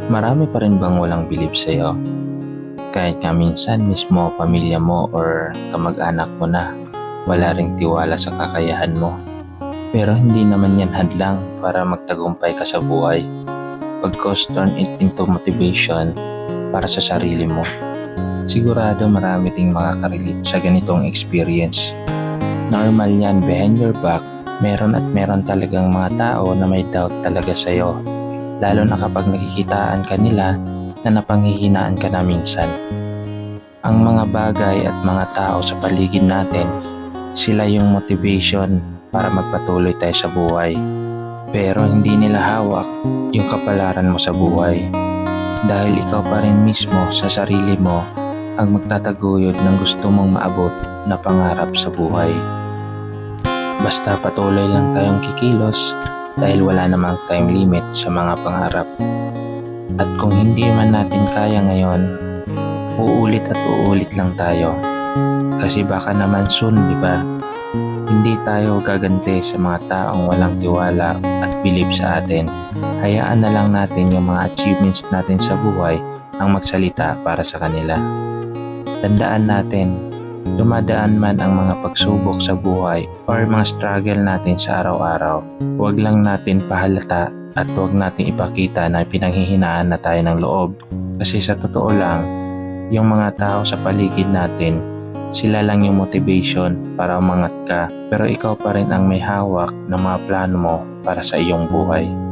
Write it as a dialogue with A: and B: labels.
A: Marami pa rin bang walang bilib sa'yo? Kahit nga minsan mismo pamilya mo or kamag-anak mo na wala ring tiwala sa kakayahan mo. Pero hindi naman yan hadlang para magtagumpay ka sa buhay. Pagkos turn it into motivation para sa sarili mo. Sigurado marami ring makakarelate sa ganitong experience. Normal yan, behind your back, meron at meron talagang mga tao na may doubt talaga sa'yo. Lalo na kapag nakikitaan ka nila na napanghihinaan ka na minsan. Ang mga bagay at mga tao sa paligid natin, sila yung motivation para magpatuloy tayo sa buhay. Pero hindi nila hawak yung kapalaran mo sa buhay. Dahil ikaw pa rin mismo sa sarili mo ang magtataguyod ng gusto mong maabot na pangarap sa buhay. Basta patuloy lang tayong kikilos dahil wala namang time limit sa mga pangarap. At kung hindi man natin kaya ngayon, uulit at uulit lang tayo. Kasi baka naman soon, di ba? Hindi tayo gaganti sa mga taong walang tiwala at bilib sa atin. Hayaan na lang natin yung mga achievements natin sa buhay ang magsalita para sa kanila. Tandaan natin, dumadaan man ang mga pagsubok sa buhay or mga struggle natin sa araw-araw, huwag lang natin pahalata at huwag natin ipakita na pinanghihinaan na tayo ng loob. Kasi sa totoo lang, yung mga tao sa paligid natin, sila lang yung motivation para umangat ka, pero ikaw pa rin ang may hawak ng mga plano mo para sa iyong buhay.